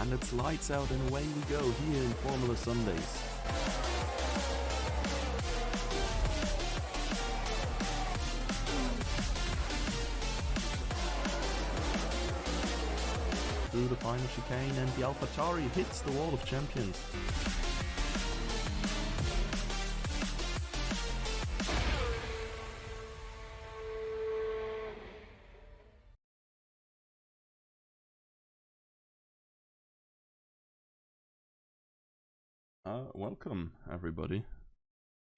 and it's lights out and away we go here in Formula Sundays. Through the final chicane and the AlphaTauri hits the wall of champions. Welcome everybody,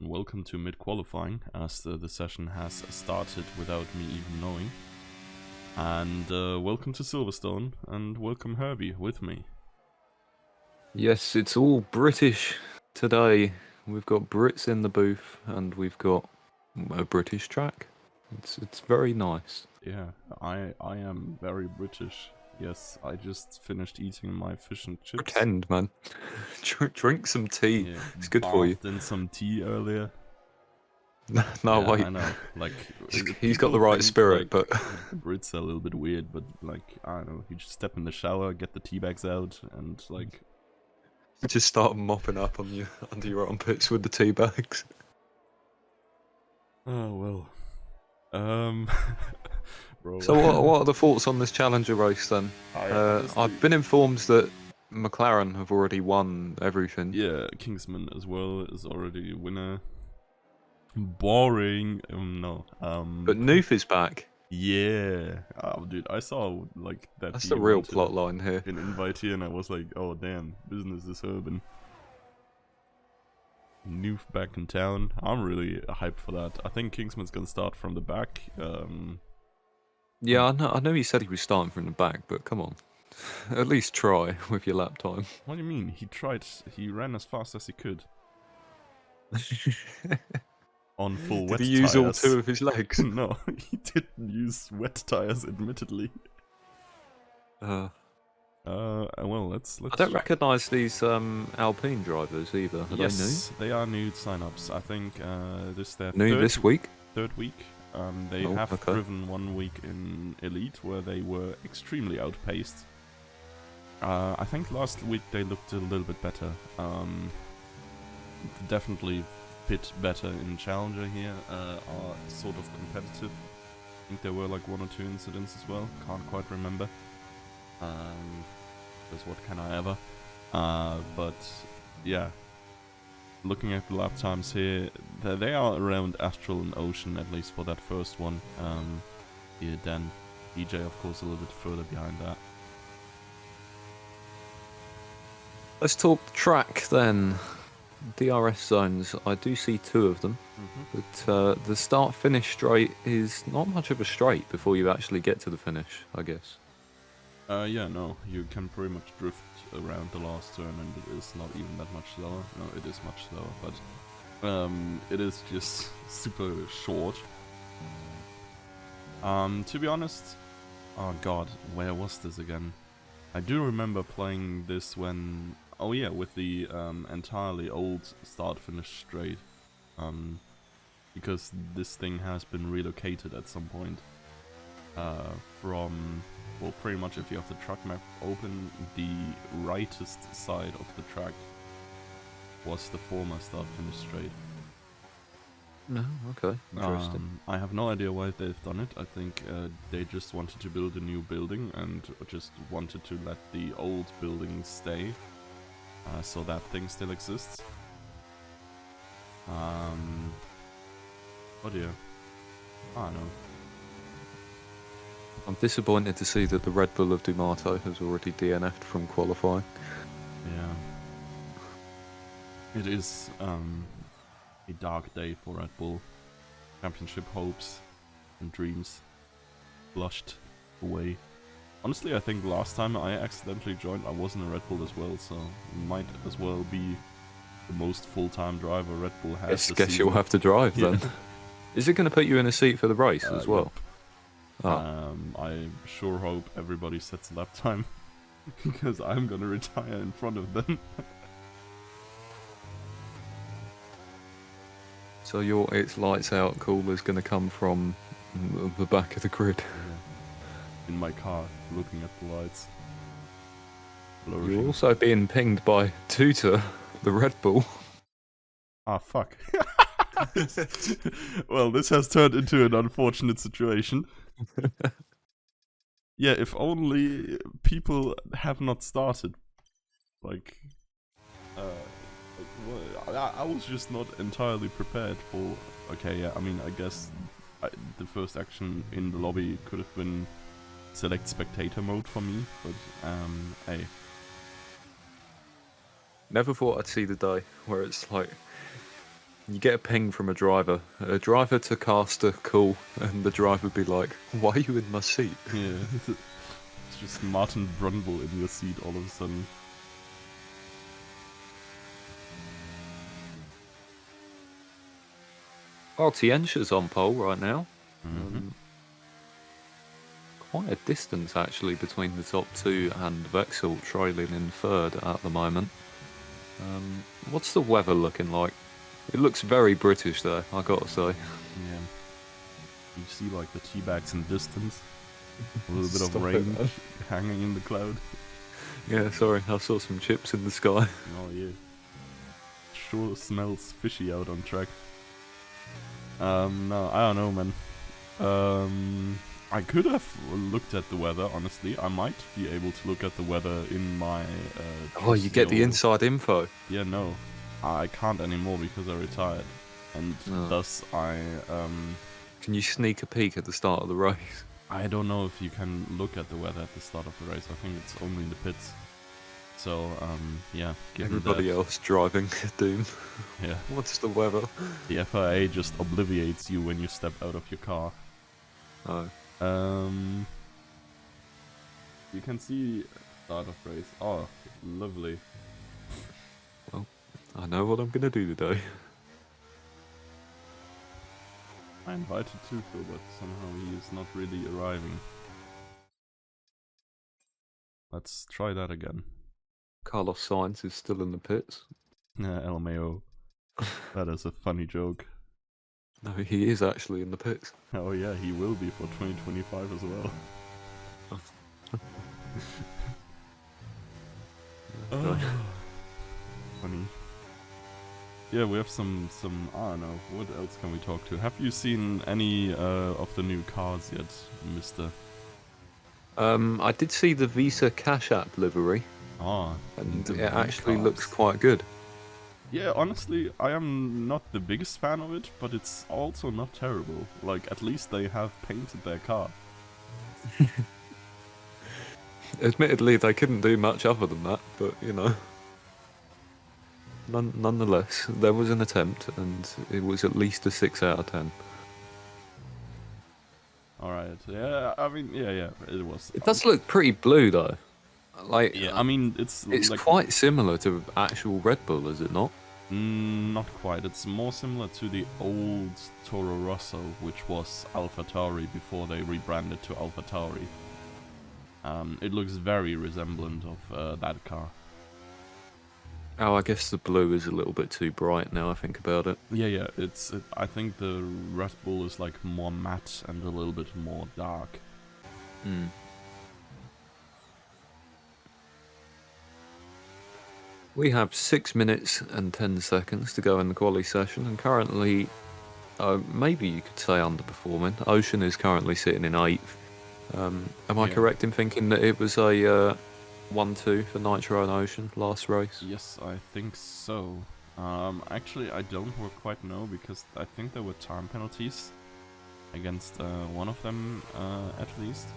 and welcome to mid-qualifying, as the session has started without me even knowing. And welcome to Silverstone, and welcome Herbie with me. Yes, it's all British today. We've got Brits in the booth, and we've got a British track. It's very nice. Yeah, I am very British. Yes, I just finished eating my fish and chips. Pretend, man. Drink some tea. Yeah, It's good for you. bathed in some tea earlier. No, Yeah, wait. I know. Like, He's got the people right think, spirit, like, but the Brits are a little bit weird, but like, I don't know, you just step in the shower, get the tea bags out, and like, just start mopping up on you under your armpits with the tea bags. oh well. Bro. So what are the thoughts on this Challenger race then? I've been informed that McLaren have already won everything. Yeah, Kingsman as well is already a winner. Boring. No. But Noof is back. Yeah. Oh, dude, I saw like that. That's he the real wanted plot line here. an invite here, and I was like, oh damn, business is urban. Noof back in town. I'm really hyped for that. I think Kingsman's gonna start from the back. Yeah, I know he said he was starting from the back, but come on. At least try with your lap time. What do you mean? He tried. He ran as fast as he could on full wet Did he use tires. all two of his legs? No, he didn't use wet tires, admittedly. Well, let's. I don't recognise these Alpine drivers either. Are Yes, they are new sign-ups. I think this is their they new this week? third week. They have driven 1 week in Elite where they were extremely outpaced. I think last week they looked a little bit better. Definitely fit better in Challenger here. Are sort of competitive. I think there were like 1 or 2 incidents as well. Can't quite remember. Because what can I ever? But yeah. Looking at the lap times here, they are around Astral and Ocean, at least for that first one. Yeah, then DJ, of course, a little bit further behind that. Let's talk track then. DRS zones. I do see 2 of them, but the start-finish straight is not much of a straight before you actually get to the finish, I guess. Yeah, no, you can pretty much drift around the last turn, and it is not even that much slower. No, it is much slower, but it is just super short. To be honest, oh god, where was this again? I do remember playing this when, oh yeah, with the entirely old start-finish straight, because this thing has been relocated at some point from. Well, pretty much if you have the track map open, the rightest side of the track was the former start-finish straight. No, okay, interesting. I have no idea why they've done it. I think they just wanted to build a new building and just wanted to let the old building stay, so that thing still exists. Oh dear. I don't know. I'm disappointed to see that the Red Bull of Dumato has already DNF'd from qualifying. Yeah. It is a dark day for Red Bull. Championship hopes and dreams flushed away. Honestly, I think last time I accidentally joined, I was in a Red Bull as well, so might as well be the most full-time driver Red Bull has. I guess you'll have to drive then. Is it going to put you in a seat for the race as well? Yep. I sure hope everybody sets lap time, because I'm gonna retire in front of them. So your It's Lights Out call is going to come from the back of the grid. In my car, looking at the lights. You're flourishing. also being pinged by Tutor, the Red Bull. Ah, fuck. Well, this has turned into an unfortunate situation. Yeah, if only people have not started. Like, I was just not entirely prepared for. Okay, yeah, I mean, I guess the first action in the lobby could have been select spectator mode for me, but hey. Never thought I'd see the day where it's like you get a ping from a driver to cast a call, and the driver be like, "Why are you in my seat?" Yeah, it's just Martin Brundle in your seat all of a sudden. Tiencha's on pole right now. Mm-hmm. Quite a distance actually between the top two, and Vexel trailing in third at the moment. What's the weather looking like? It looks very British though, I gotta say. Yeah. You see like the tea bags in distance. A little bit of Stop it, rain man. hanging in the cloud. Yeah, sorry, I saw some chips in the sky. Oh yeah. Sure smells fishy out on track. No, I don't know, man. I could have looked at the weather, honestly. I might be able to look at the weather in my Oh, you get the trusty old- inside info. Yeah, no. I can't anymore because I retired. And Oh. thus Can you sneak a peek at the start of the race? I don't know if you can look at the weather at the start of the race. I think it's only in the pits. So, yeah, given Everybody that, else driving Doom. yeah, What's the weather? the FIA just obliviates you when you step out of your car. Oh, You can see start of race. Oh, lovely. I know what I'm gonna do today. I invited Tuco, but somehow he is not really arriving. Let's try that again. Carlos Sainz is still in the pits. LMAO. That is a funny joke. No, he is actually in the pits. Oh yeah, he will be for 2025 as well. Okay. Funny. Yeah, we have some. I don't know. What else can we talk to? Have you seen any of the new cars yet, Mister? I did see the Visa Cash App livery, Ah, and the it actually V-Cars. looks quite good. Yeah, honestly, I am not the biggest fan of it, but it's also not terrible. Like, at least they have painted their car. Admittedly, they couldn't do much other than that, but you know. Nonetheless, there was an attempt, and it was at least a 6 out of 10. Alright, yeah, I mean, yeah, it was. It does look pretty blue, though. Like, Yeah, I mean, it's like, quite similar to actual Red Bull, is it not? not quite. It's more similar to the old Toro Rosso, which was AlphaTauri before they rebranded to AlphaTauri. It looks very resemblant of that car. Oh, I guess the blue is a little bit too bright now I think about it. Yeah, I think the Red Bull is like more matte and a little bit more dark. Hmm. We have 6 minutes and 10 seconds to go in the quali session, and currently, maybe you could say underperforming. Ocean is currently sitting in 8th. Am I Yeah. correct in thinking that it was a 1-2 for Nitro and Ocean last race? Yes, I think so. Actually, I don't quite know because I think there were time penalties against one of them at least.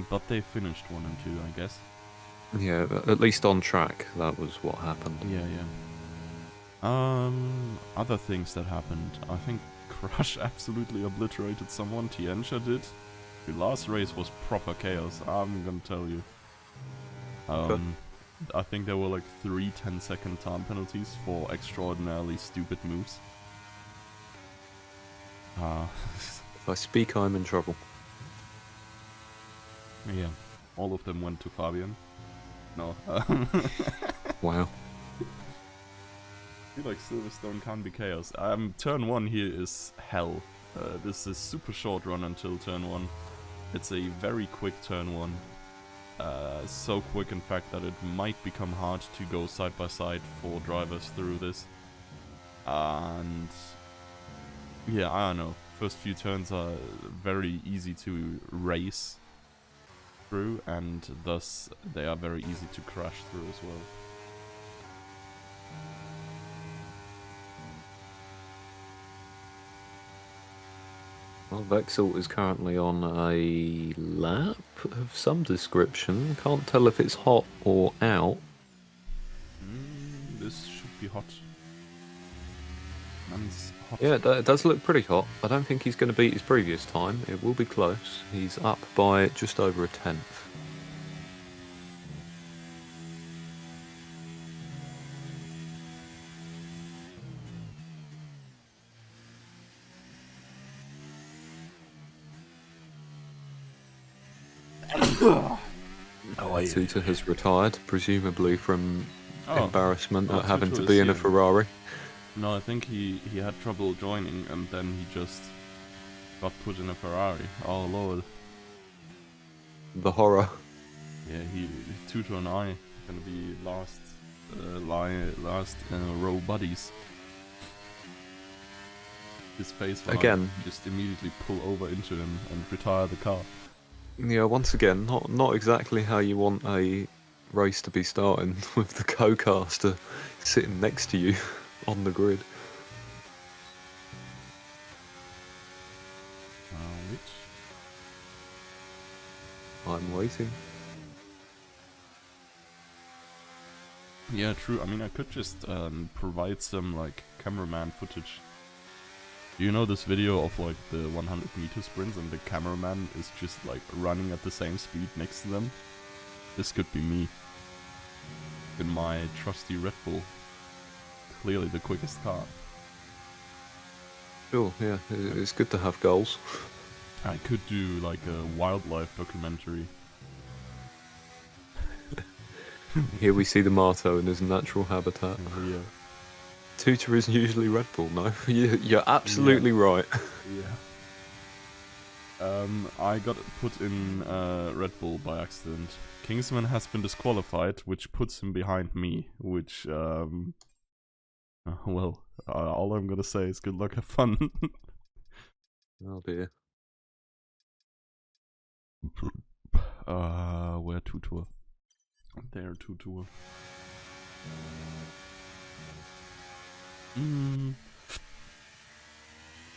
But they finished 1 and 2, I guess. Yeah, at least on track, that was what happened. Yeah. Other things that happened. I think Crush absolutely obliterated someone. Tiencha did. The last race was proper chaos, I'm gonna tell you. I think there were like 3 10-second time penalties for extraordinarily stupid moves. If I speak, I'm in trouble. Yeah, all of them went to Fabian. No. Wow. I feel like Silverstone can't be chaos. Turn 1 here is hell. This is super short run until turn 1. It's a very quick turn 1. so quick, in fact, that it might become hard to go side by side for drivers through this. And yeah, I don't know. First few turns are very easy to race through, and thus they are very easy to crash through as well. Well, Vexel is currently on a lap of some description. Can't tell if it's hot or out. This should be hot. Man's hot. Yeah, it does look pretty hot. I don't think he's going to beat his previous time. It will be close. He's up by just over a tenth. Tutor has retired, presumably from embarrassment at having to be in a Ferrari. No, I think he had trouble joining, and then he just got put in a Ferrari. Oh lord. The horror. Yeah, Tutor and I are gonna be last row buddies. His face again. Just immediately pull over into him and retire the car. Yeah, once again, not exactly how you want a race to be starting, with the co-caster sitting next to you on the grid. I'm waiting. Yeah, true. I mean, I could just provide some like cameraman footage. Do you know this video of like the 100-meter sprints and the cameraman is just like running at the same speed next to them? This could be me. In my trusty Red Bull. Clearly the quickest car. Sure, yeah, it's good to have goals. I could do like a wildlife documentary. Here we see the Marto in his natural habitat. Yeah. Tutor is usually Red Bull, no? You're absolutely right. Yeah. I got put in Red Bull by accident. Kingsman has been disqualified, which puts him behind me, which, well, all I'm gonna say is good luck, have fun. Oh dear. Where Tutor? There, Tutor.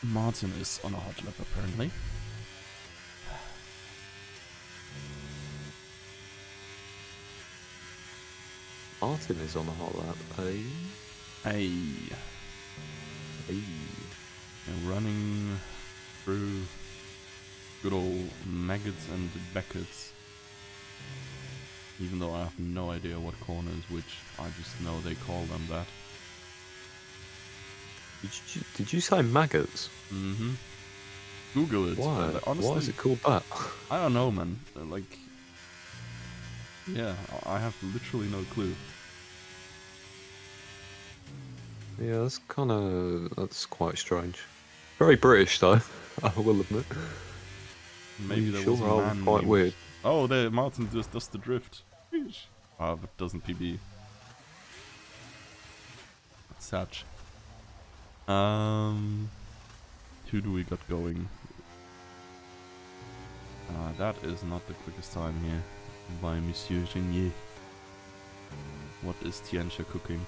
Martin is on a hot lap apparently. Martin is on a hot lap, eh? Hey. And running through good old Maggots and Beckett's. Even though I have no idea what corner is which, I just know they call them that. Did you say maggots? Mm-hmm. Google it. Why? Honestly, why is it called that? I don't know, man. Like, yeah, I have literally no clue. Yeah, that's quite strange. Very British though, I will admit. Maybe there was a man quite named... weird. Oh, there, Martin just does the drift. But doesn't PB. Such. Who do we got going? That is not the quickest time here by Monsieur Genier. What is Tianxia cooking?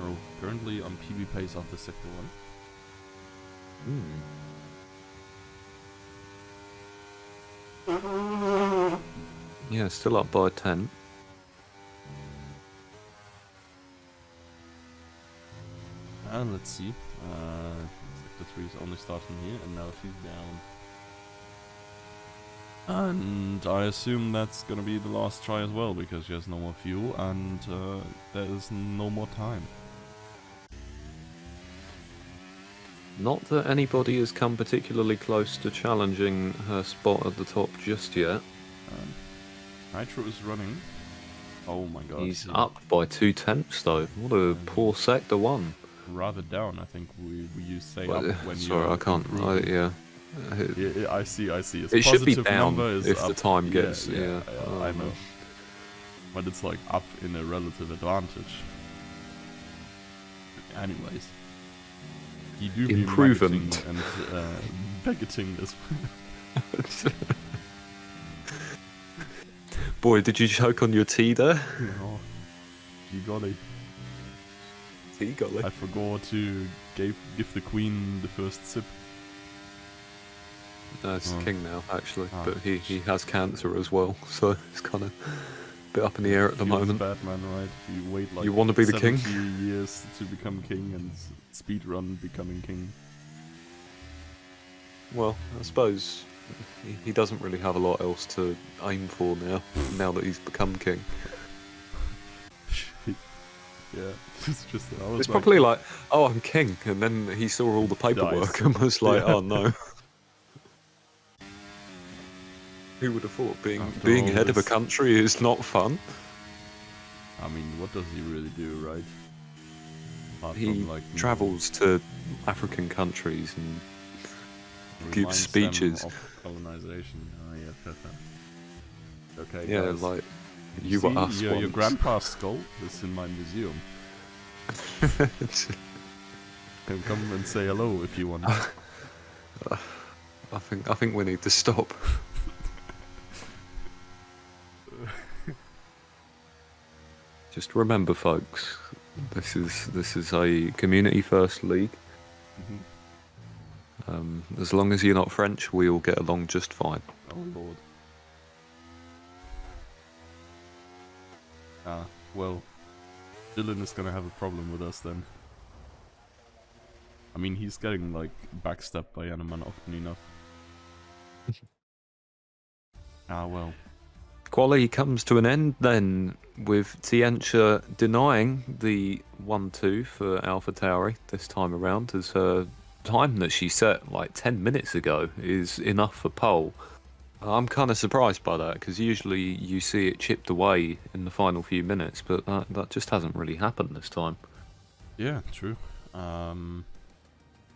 Oh, currently on PB pace after sector 1. Yeah, still up by 10. And let's see. Sector 3 is only starting here, and now she's down. And I assume that's gonna be the last try as well, because she has no more fuel, and there is no more time. Not that anybody has come particularly close to challenging her spot at the top just yet. Nitro is running. Oh my god. He's up by 2/10 though. What a poor sector 1. Rather down, I think we use say Well, up when sorry, you I can't. Yeah. Yeah, I see. Its It should be positive down number is if up. the time gets. Yeah, Oh, I know. But it's like up in a relative advantage. Anyways, you do be Improvement. maggoting and begotting this. Boy, did you choke on your tea there? Oh, you got it. Tea golly. I forgot to give the queen the first sip. No, it's Oh. king now, actually. Ah. But he has cancer as well, so it's kind of a bit up in the air at the Feels moment. Batman, right? You wait like You wanna be the king? 70 years to become king and speedrun becoming king. Well, I suppose he doesn't really have a lot else to aim for now that he's become king. Yeah, it's just. I was It's probably like, oh, I'm king, and then he saw all the paperwork Dies. and was like, Yeah. oh no. Who would have thought being After all head of a this- country is not fun? I mean, what does he really do, right? Apart He from, like, travels to African countries and gives reminds speeches. them of colonization. Oh yeah, fair. Okay. Yeah, guys. like You you see, were us your once. grandpa's skull is in my museum. Can come and say hello if you want. I think we need to stop. Just remember, folks, this is a community first league. As long as you're not French, we all get along just fine. Oh lord. Ah, well, Dylan is gonna have a problem with us then. I mean, he's getting like backstabbed by Animan often enough. Ah well. Quali comes to an end then with Tiancha denying the 1-2 for Alpha Tauri this time around, as her time that she set like 10 minutes ago is enough for pole. I'm kind of surprised by that, because usually you see it chipped away in the final few minutes, but that just hasn't really happened this time. Yeah, true.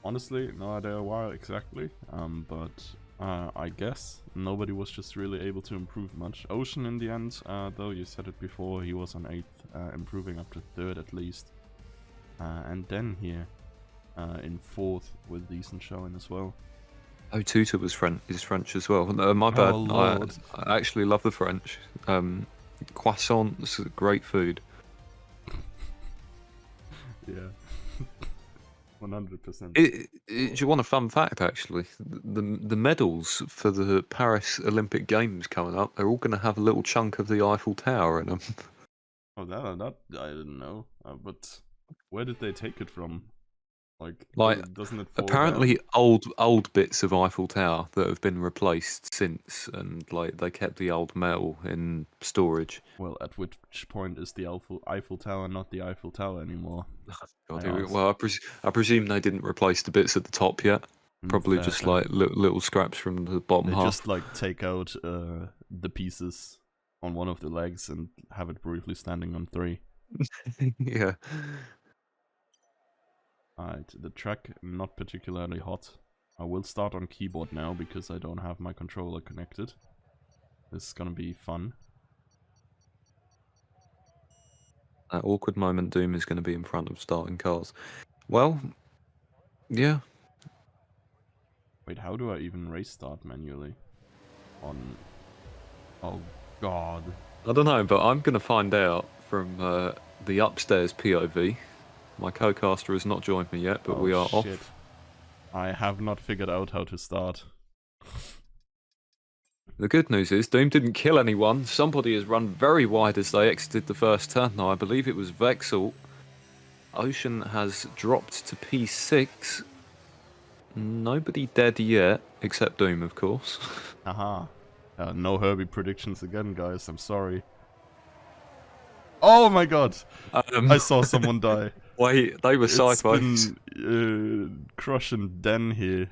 Honestly, no idea why exactly. But I guess nobody was just really able to improve much. Ocean in the end, though, you said it before, he was on 8th, improving up to 3rd at least. And then here, in 4th with decent showing as well. Oh, Tuta was is French as well. My bad. Oh, Lord. I actually love the French. Croissants, great food. Yeah. 100%. Do you want a fun fact, actually? The medals for the Paris Olympic Games coming up, they're all going to have a little chunk of the Eiffel Tower in them. Oh, that I didn't know. But where did they take it from? Like, doesn't it fall Apparently, down? old bits of Eiffel Tower that have been replaced since, and like they kept the old metal in storage. Well, at which point is the Eiffel Tower not the Eiffel Tower anymore? God, I asked. well, I presume they didn't replace the bits at the top yet. Probably Fair, just fair. like little scraps from the bottom They half. just like take out the pieces on one of the legs and have it briefly standing on 3. Yeah. Alright, the track not particularly hot. I will start on keyboard now because I don't have my controller connected. This is gonna be fun. That awkward moment Doom is going to be in front of starting cars. Well, yeah. Wait, how do I even race start manually? Oh god. I don't know, but I'm going to find out from the upstairs POV. My co-caster has not joined me yet, but Oh, we are shit. off. I have not figured out how to start. The good news is Doom didn't kill anyone. Somebody has run very wide as they exited the first turn. Now, I believe it was Vexel. Ocean has dropped to P6. Nobody dead yet, except Doom, of course. Haha. No Herbie predictions again, guys. I'm sorry. Oh my god! I saw someone die. Wait, they were It's sideways. been Crush and Den here,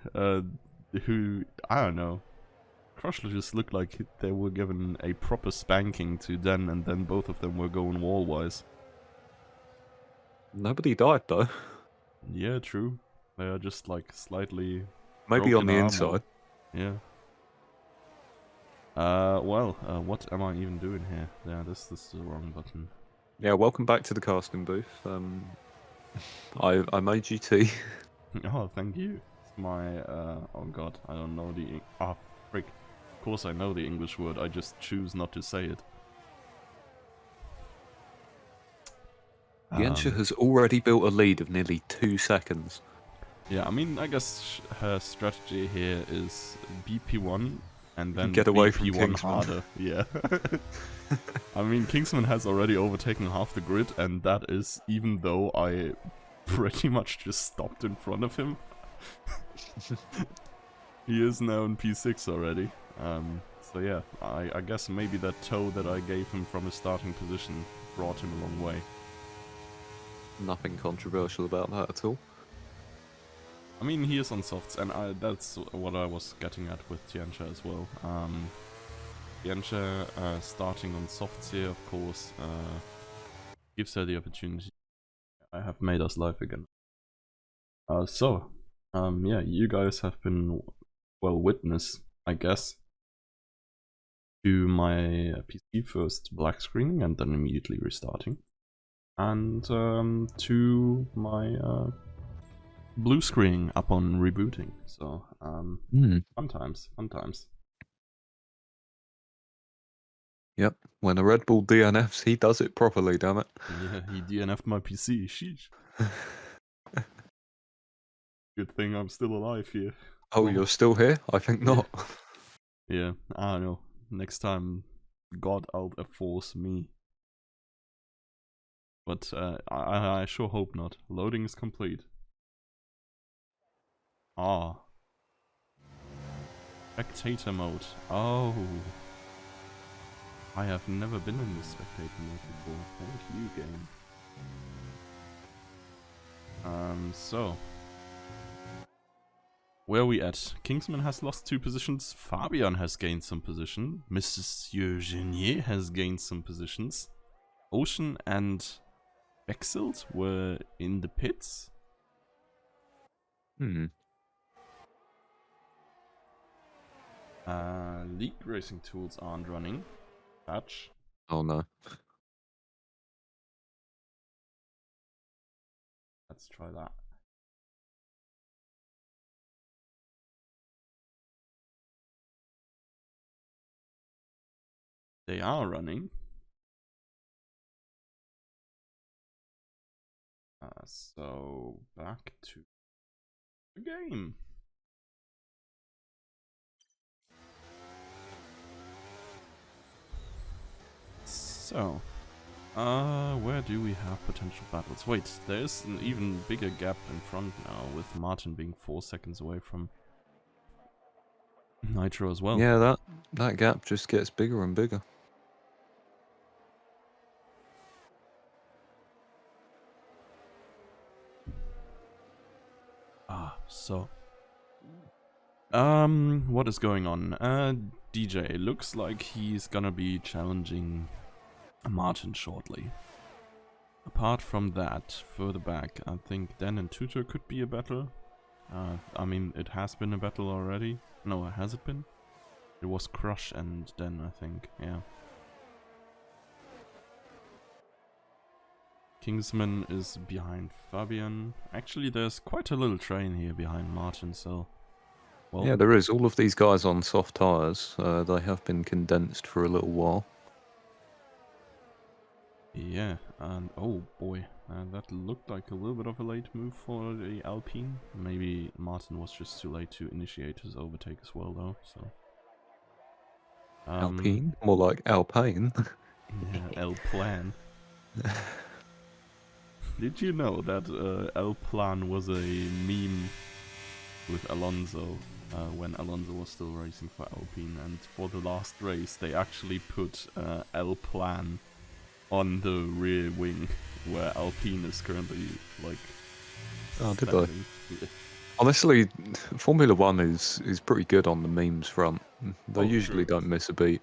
who, I don't know. Crush just looked like they were given a proper spanking to Den, and then both of them were going wall-wise. Nobody died, though. Yeah, true. They are just like slightly Maybe on broken the arm or- inside. Yeah. What am I even doing here? Yeah, this is the wrong button. Yeah, welcome back to the casting booth. I made you tea. Oh, thank you. It's my, oh god, I don't know the, frick. Of course I know the English word, I just choose not to say it. Yensha has already built a lead of nearly 2 seconds. Yeah, I mean, I guess her strategy here is BP1 and then Get away from BP1 Kingsman. harder. Yeah. I mean, Kingsman has already overtaken half the grid, and that is even though I pretty much just stopped in front of him. He is now in P6 already. So yeah, I guess maybe that toe that I gave him from his starting position brought him a long way. Nothing controversial about that at all. I mean, he is on softs, and that's what I was getting at with Tiancha as well. Tiancha starting on softs here, of course, gives her the opportunity. I have made us live again. Yeah, you guys have been, well, witness, I guess, to my PC first black screening and then immediately restarting. And to my blue screening upon rebooting. So, fun times, fun times. Yep, when a Red Bull DNFs, he does it properly, damn it. Yeah, he DNF'd my PC, sheesh. Good thing I'm still alive here. Oh, you're still here? I think not. Yeah, I don't know. Next time, God out force me. But I sure hope not. Loading is complete. Ah. Spectator mode. Oh. I have never been in this spectator mode before. Thank you, game. So. Where are we at? Kingsman has lost 2 positions. Fabian has gained some position. Monsieur Genier has gained some positions. Ocean and Bexilt were in the pits. League racing tools aren't running. Patch. Oh no. Let's try that. They are running. So back to the game. So, where do we have potential battles? Wait, there's an even bigger gap in front now, with Martin being 4 seconds away from Nitro as well. Yeah, that gap just gets bigger and bigger. What is going on? DJ looks like he's gonna be challenging Martin shortly. Apart from that, further back, I think Dan and Tutor could be a battle. I mean, it has been a battle already. No, has it been? It was Crush and Dan, I think, yeah. Kingsman is behind Fabian. Actually, there's quite a little train here behind Martin, so... Well, Yeah, there is. All of these guys on soft tyres, they have been condensed for a little while. yeah, and oh boy, that looked like a little bit of a late move for the Alpine. Maybe Martin was just too late to initiate his overtake as well, though, so... Alpine? More like Alpine. Yeah, El Plan. Did you know that El Plan was a meme with Alonso when Alonso was still racing for Alpine, and for the last race they actually put El Plan on the rear wing where Alpine is currently like... Oh, did standing. they? Honestly, Formula 1 is pretty good on the memes front. They usually true. don't miss a beat.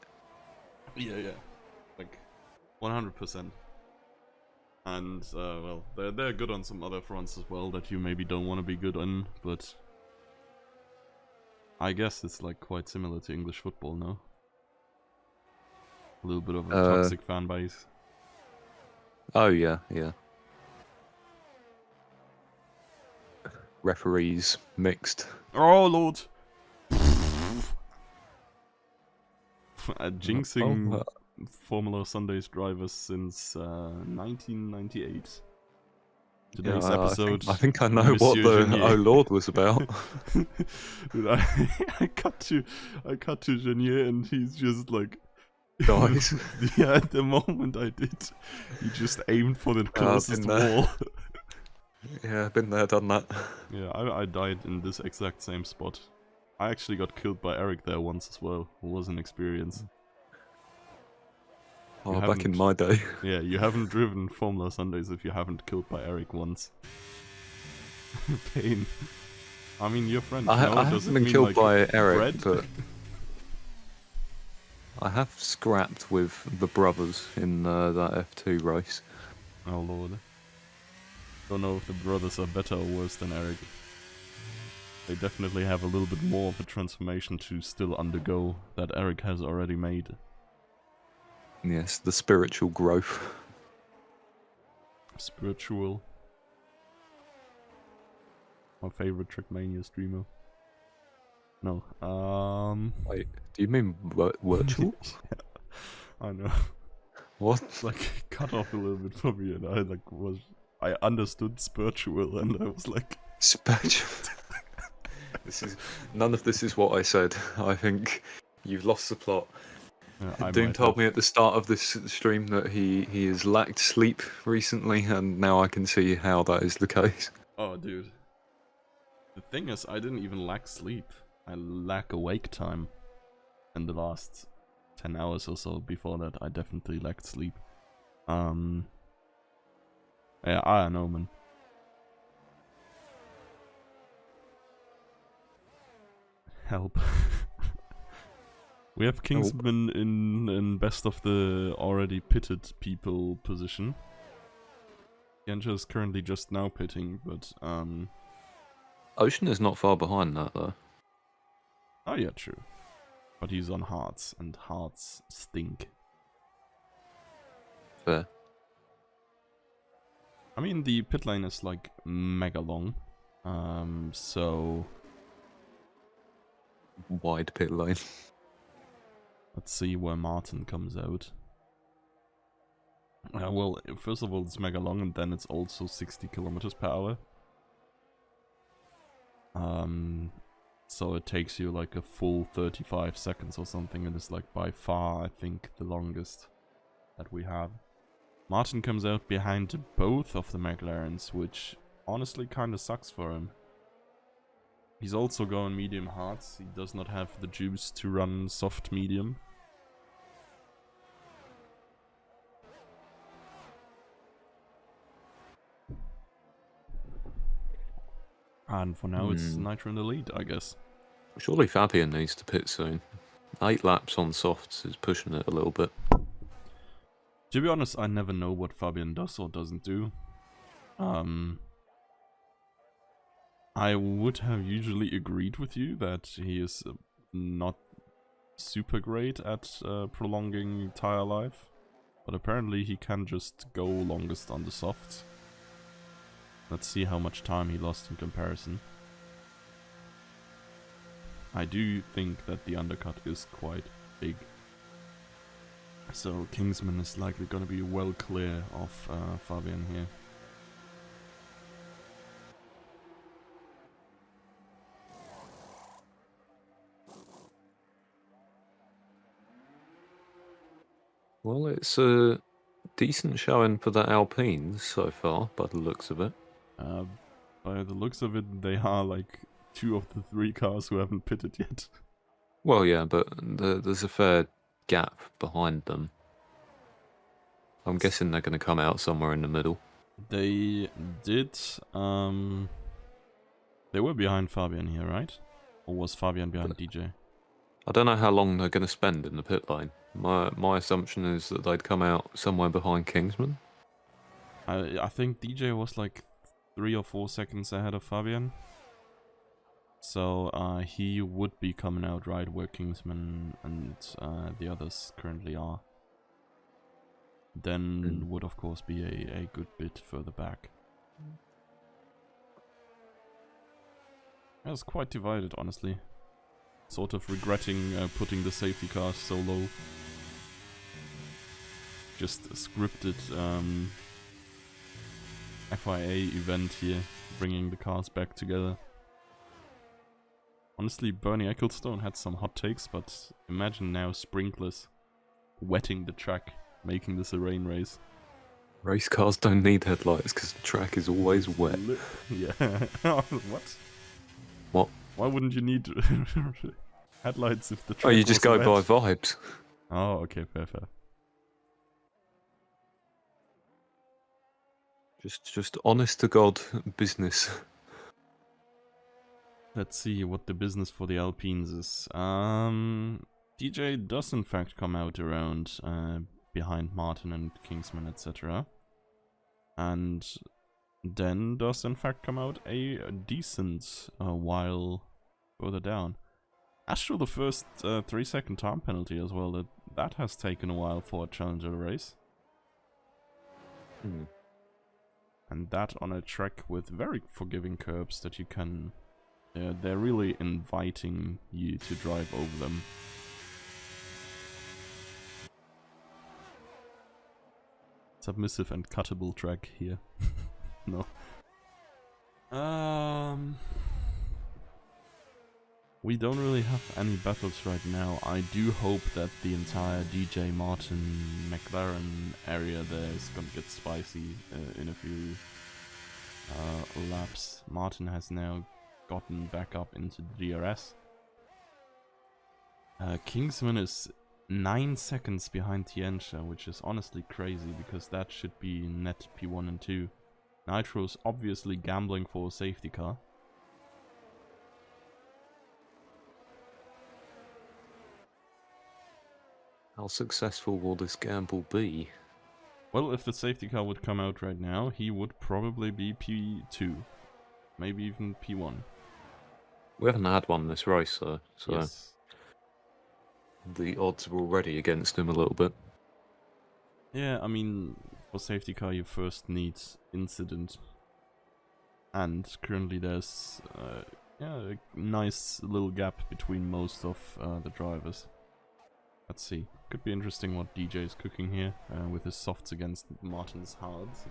Yeah, like 100%. And well, they're good on some other fronts as well that you maybe don't want to be good on, but I guess it's like quite similar to English football, no? A little bit of a Uh, toxic fan base. Oh yeah, yeah. Referees mixed. Oh lord! Oh, Jinxing Formula Sundays drivers since 1998. yeah, Today's episode, I think I know what Monsieur the Genier. Oh Lord was about. Dude, I cut to Genier and he's just like Dies. yeah, at the moment I did, he just aimed for the closest been there. wall. Yeah, been there, done that. Yeah, I died in this exact same spot. I actually got killed by Eric there once as well. It was an experience. Oh, back in my day. Yeah, you haven't driven Formula Sundays if you haven't killed by Eric once. Pain. I mean, your friend. I does haven't it been mean, killed like, by Eric, bread? but I have scrapped with the brothers in that F2 race. Oh lord. Don't know if the brothers are better or worse than Eric. They definitely have a little bit more of a transformation to still undergo that Eric has already made. Yes, the spiritual growth. Spiritual. My favorite Trackmania streamer. No, Wait, do you mean virtual? Yeah, I know. What? It's like cut off a little bit from me, and I understood spiritual, and I was like, Spiritual. None of this is what I said. I think you've lost the plot. I Doom might told have. me at the start of this stream that he has lacked sleep recently, and now I can see how that is the case. Oh, dude. The thing is, I didn't even lack sleep. I lack awake time. In the last 10 hours or so before that, I definitely lacked sleep. Yeah, I don't know, man. Help. We have Kingsman in best of the already pitted people position. Genja is currently just now pitting, but Ocean is not far behind that though. oh yeah, true. But he's on hearts, and hearts stink. Fair. I mean, the pit lane is like mega long, so Wide pit lane. let's see where Martin comes out. Well, first of all, it's mega long, and then it's also 60 kilometers per hour. So it takes you like a full 35 seconds or something, and it's like by far, I think, the longest that we have. Martin comes out behind both of the McLarens, which honestly kinda sucks for him. He's also going medium hards. He does not have the juice to run soft medium. And for now, it's Nitro in the lead, I guess. Surely Fabian needs to pit soon. 8 laps on softs is pushing it a little bit. To be honest, I never know what Fabian does or doesn't do. I would have usually agreed with you that he is not super great at prolonging tire life, but apparently he can just go longest on the softs. Let's see how much time he lost in comparison. I do think that the undercut is quite big. So Kingsman is likely going to be well clear of Fabian here. Well, it's a decent showing for the Alpines so far, by the looks of it. By the looks of it, they are like 2 of the 3 cars who haven't pitted yet. Well, yeah, but there's a fair gap behind them. I'm guessing they're going to come out somewhere in the middle. They did. They were behind Fabian here, right? Or was Fabian behind DJ? I don't know how long they're going to spend in the pit lane. My assumption is that they'd come out somewhere behind Kingsman. I think DJ was like 3 or 4 seconds ahead of Fabian. So he would be coming out right where Kingsman and the others currently are. Then would of course be a good bit further back. I was quite divided, honestly. Sort of regretting putting the safety cars so low. Just a scripted FIA event here, bringing the cars back together. Honestly, Bernie Ecclestone had some hot takes, but imagine now sprinklers wetting the track, making this a rain race. Race cars don't need headlights because the track is always wet. Yeah. What? What? Why wouldn't you need headlights if the track Oh, you just go was by wet? vibes. Oh, okay, fair. Just honest to God business. Let's see what the business for the Alpines is. DJ does in fact come out around behind Martin and Kingsman, etc. And then does in fact come out a decent while further down. Astral the first 3-second time penalty as well. That has taken a while for a Challenger race. And that on a track with very forgiving curbs that you can... they're really inviting you to drive over them. Submissive and cuttable track here. No. We don't really have any battles right now. I do hope that the entire DJ Martin McLaren area there is gonna get spicy in a few laps. Martin has now gotten back up into the DRS. Kingsman is 9 seconds behind Tiencha, which is honestly crazy because that should be net P1 and 2. Nitro's obviously gambling for a safety car. How successful will this gamble be? Well, if the safety car would come out right now, he would probably be P2. Maybe even P1. We haven't had one this race though, so Yes. the odds are already against him a little bit. Yeah, I mean, for safety car you first need incident. And currently there's a nice little gap between most of the drivers. Let's see. Could be interesting what DJ is cooking here with his softs against Martin's hards.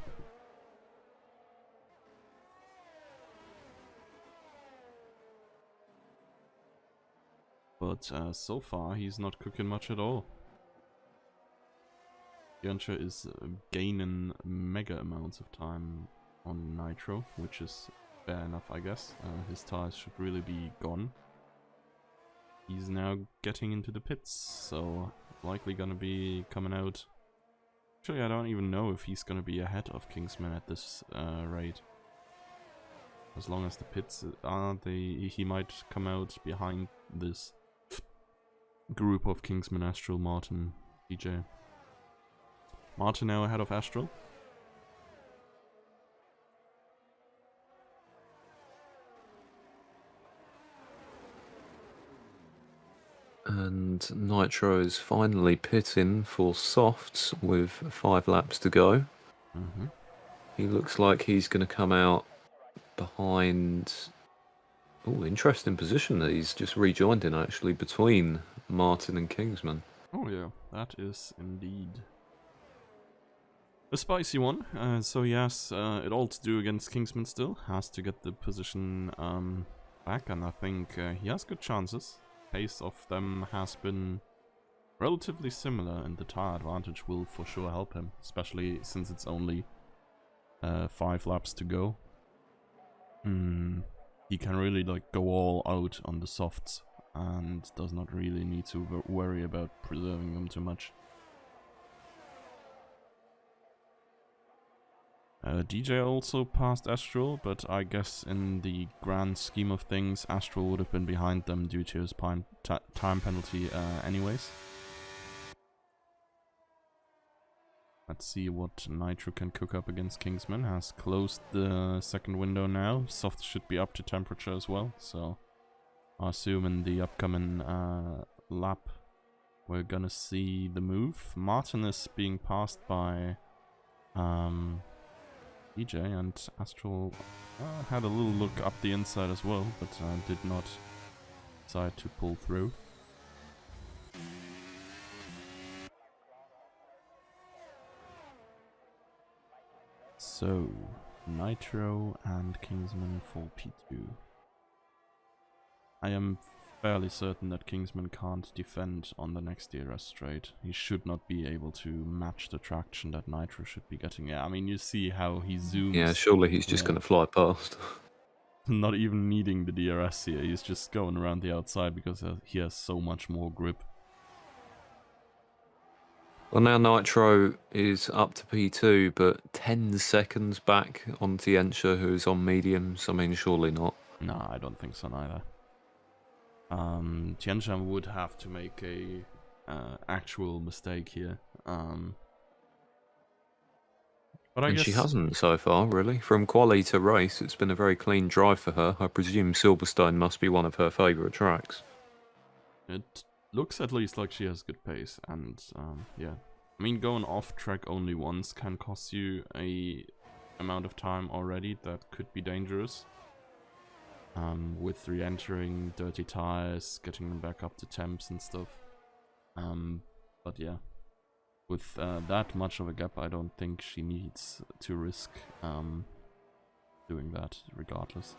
But so far he's not cooking much at all. Tiencha is gaining mega amounts of time on Nitro, which is fair enough, I guess. His tires should really be gone. He's now getting into the pits, so likely gonna be coming out. Actually, I don't even know if he's gonna be ahead of Kingsman at this rate. As long as the pits are, he might come out behind this group of Kingsman, Astral, Martin, DJ. Martin now ahead of Astral. And Nitro is finally pitting for softs with 5 laps to go. He looks like he's going to come out behind... Oh, interesting position that he's just rejoined in actually between Martin and Kingsman. Oh yeah, that is indeed a spicy one. So yes, it all to do against Kingsman still. Has to get the position back, and I think he has good chances. Pace of them has been relatively similar, and the tire advantage will for sure help him, especially since it's only 5 laps to go. He can really like go all out on the softs and does not really need to worry about preserving them too much. DJ also passed Astral, but I guess in the grand scheme of things, Astral would have been behind them due to his time penalty anyways. Let's see what Nitro can cook up against Kingsman. Has closed the second window now. Soft should be up to temperature as well, so I assume in the upcoming lap we're gonna see the move. Martin is being passed by DJ, and Astral had a little look up the inside as well, but did not decide to pull through. So, Nitro and Kingsman for P2. I am fairly certain that Kingsman can't defend on the next DRS straight. He should not be able to match the traction that Nitro should be getting. Yeah, I mean, you see how he zooms. Yeah, surely he's just going to fly past. Not even needing the DRS here, he's just going around the outside because he has so much more grip. Well, now Nitro is up to P2, but 10 seconds back on Tiencha, who's on mediums. I mean, surely not. Nah, I don't think so neither. Tianjin would have to make a actual mistake here. But I guess she hasn't so far, really. From quali to race, it's been a very clean drive for her. I presume Silverstone must be one of her favourite tracks. It looks at least like she has good pace, and yeah. I mean, going off track only once can cost you a amount of time already that could be dangerous. With re-entering, dirty tires, getting them back up to temps and stuff. But yeah, with that much of a gap, I don't think she needs to risk doing that regardless.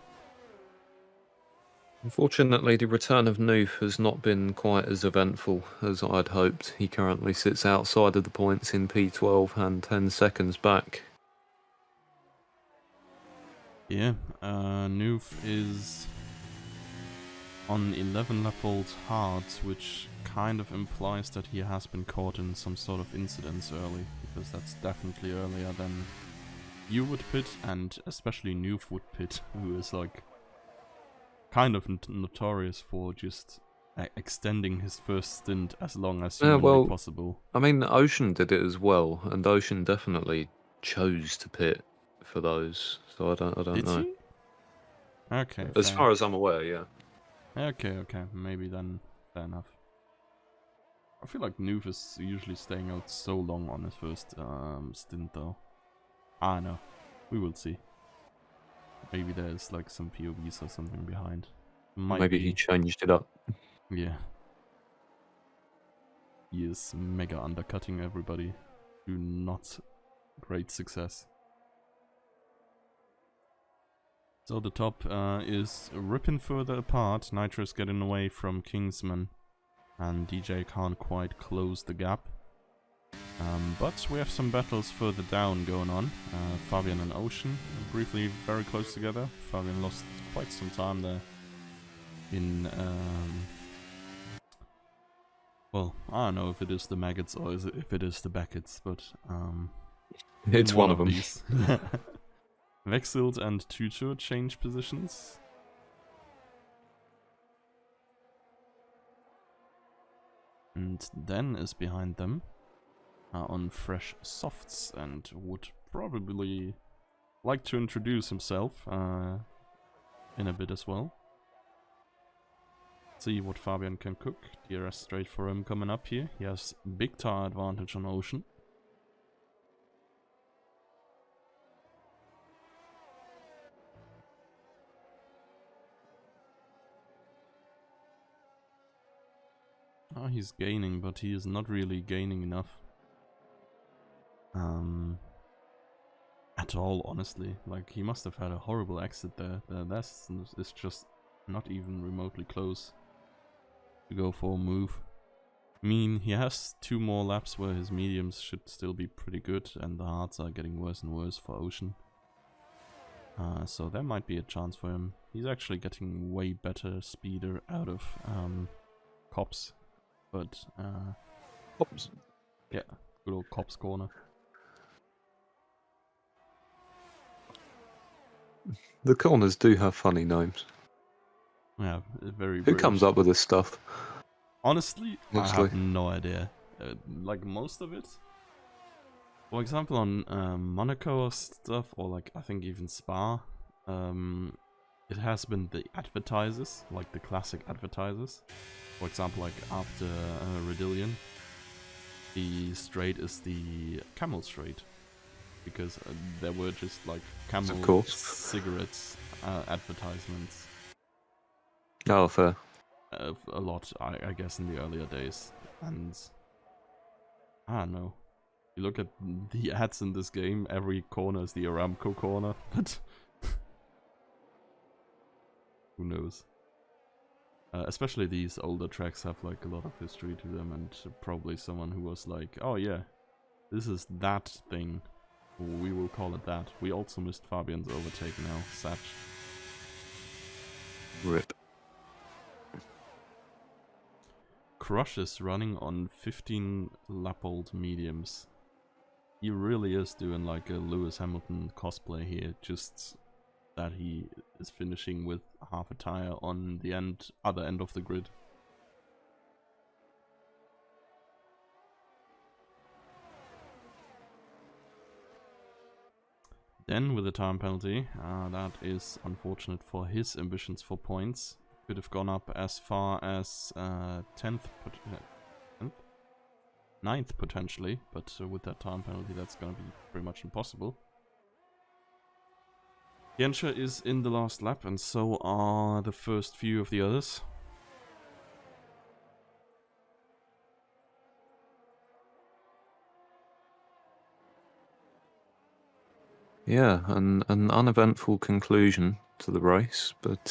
Unfortunately, the return of Noof has not been quite as eventful as I'd hoped. He currently sits outside of the points in P12 and 10 seconds back. Yeah, Noof is on 11 lap old hards, which kind of implies that he has been caught in some sort of incidents early, because that's definitely earlier than you would pit, and especially Noof would pit, who is like kind of notorious for just extending his first stint as long as humanly possible. I mean, Ocean did it as well, and Ocean definitely chose to pit for those, so I don't Did know. he? Okay. As far as I'm aware, yeah. Okay, maybe then fair enough. I feel like Noof is usually staying out so long on his first stint though. I don't know. We will see. Maybe there's like some POVs or something behind. Maybe he changed it up. Yeah. He is mega undercutting everybody to not great success. So the top is ripping further apart. Nitro's getting away from Kingsman, and DJ can't quite close the gap. But we have some battles further down going on. Fabian and Ocean briefly very close together. Fabian lost quite some time there in well, I don't know if it is the maggots or if it is the Beckett's, but it's one of them. These. Wechselt and Tutor change positions. And Den is behind them on fresh softs and would probably like to introduce himself in a bit as well. See what Fabian can cook. DRS straight for him coming up here. He has big tire advantage on Ocean. Oh, he's gaining, but he is not really gaining enough. At all, honestly. Like, he must have had a horrible exit there. That's just not even remotely close to go for a move. I mean, he has 2 more laps where his mediums should still be pretty good, and the hards are getting worse and worse for Ocean. So there might be a chance for him. He's actually getting way better speeder out of Cops. But, Cops. Yeah, good old Cops corner. The corners do have funny names. Yeah, very Who British. comes up with this stuff? Honestly, I have no idea. Like, most of it. For example, on Monaco or stuff, or like, I think even Spa, it has been the advertisers, like the classic advertisers. For example, like after Redillion, the straight is the camel straight. Because there were just like camel course. cigarettes advertisements. Oh, fair. A lot, I guess, in the earlier days. And I don't know. You look at the ads in this game, every corner is the Aramco corner, but who knows? Especially these older tracks have like a lot of history to them, and probably someone who was like, oh yeah, this is that thing. We will call it that. We also missed Fabian's overtake now, Satch. Rip. Crush is running on 15 lap old mediums. He really is doing like a Lewis Hamilton cosplay here, just that he is finishing with half a tire on the other end of the grid. Then with a time penalty, that is unfortunate for his ambitions for points. Could have gone up as far as 10th, 9th potentially, but with that time penalty that's gonna be pretty much impossible. Tiencha is in the last lap, and so are the first few of the others. Yeah, an uneventful conclusion to the race, but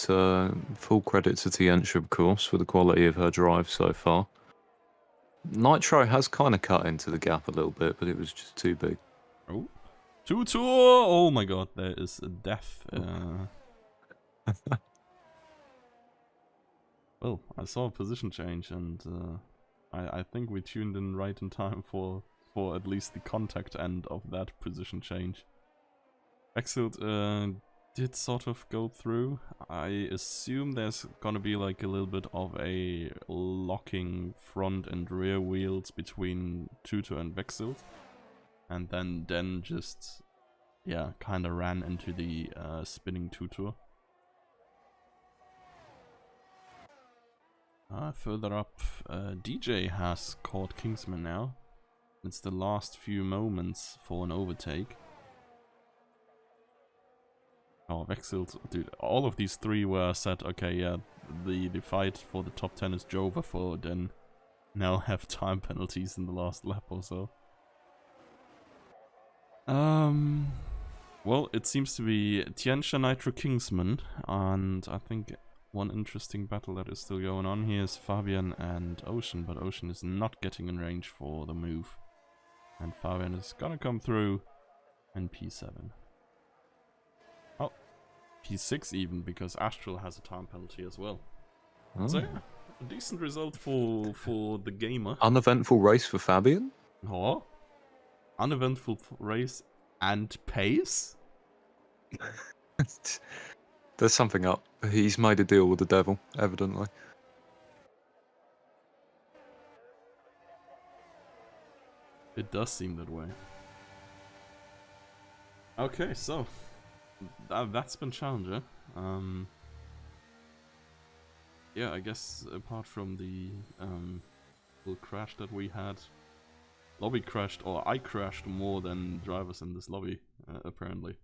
full credit to Tiencha, of course, for the quality of her drive so far. Nitro has kind of cut into the gap a little bit, but it was just too big. Oh, Tutor! Oh my god, there is a death. Well, I saw a position change, and I think we tuned in right in time for at least the contact end of that position change. Exiled did sort of go through. I assume there's gonna be like a little bit of a locking front and rear wheels between Tutor and Vexild. And then Den just, yeah, kinda ran into the spinning Tutor. Further up, DJ has caught Kingsman now. It's the last few moments for an overtake. Oh, Vexild, dude, all of these three were said, okay, yeah, the fight for the top 10 is over for Den. Now have time penalties in the last lap or so. Well, it seems to be Tiencha Nitro Kingsman, and I think one interesting battle that is still going on here is Fabian and Ocean, but Ocean is not getting in range for the move. And Fabian is gonna come through in P7. Oh, P6 even, because Astral has a time penalty as well. Oh. So yeah, a decent result for the gamer. Uneventful race for Fabian? Oh, uneventful race and pace? There's something up. He's made a deal with the devil, evidently. It does seem that way. Okay, so that's been Challenger. Yeah, I guess apart from the little crash that we had, lobby crashed, or I crashed more than drivers in this lobby, apparently.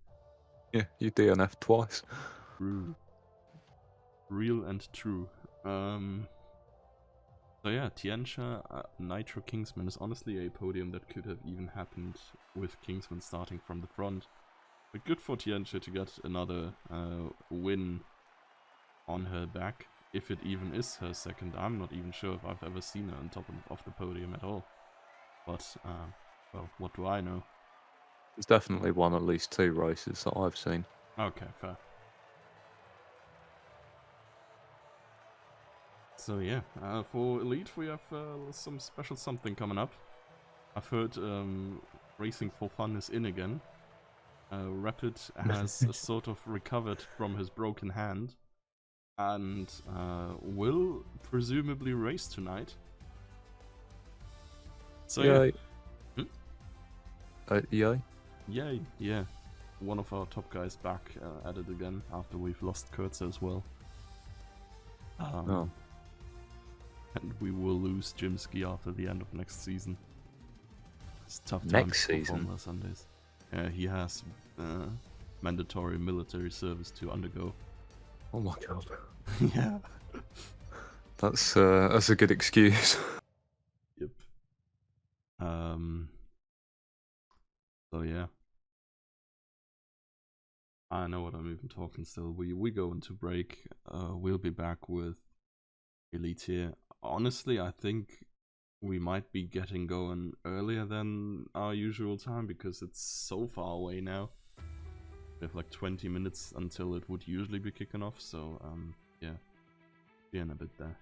Yeah, you DNF twice. True. Real and true. So yeah, Tiencha Nitro Kingsman is honestly a podium that could have even happened with Kingsman starting from the front. But good for Tiencha to get another win on her back, if it even is her second. I'm not even sure if I've ever seen her on top of the podium at all. But, well, what do I know? There's definitely won at least 2 races that I've seen. Okay, fair. So yeah, for Elite we have some special something coming up. I've heard Racing for Fun is in again. Rapid has sort of recovered from his broken hand and will presumably race tonight. So Yay. yeah. Yay? Yay, yeah. one of our top guys back at it again after we've lost Kurtz as well. Oh. And we will lose Jimsky after the end of next season. It's tough Next times for season? Formula Sundays. He has mandatory military service to undergo. Oh my god. Yeah. That's a good excuse. Yep. So yeah. I know what I'm even talking still. We go into break. We'll be back with Elite here. Honestly, I think we might be getting going earlier than our usual time because it's so far away now. We have like 20 minutes until it would usually be kicking off, so yeah. See you in a bit there.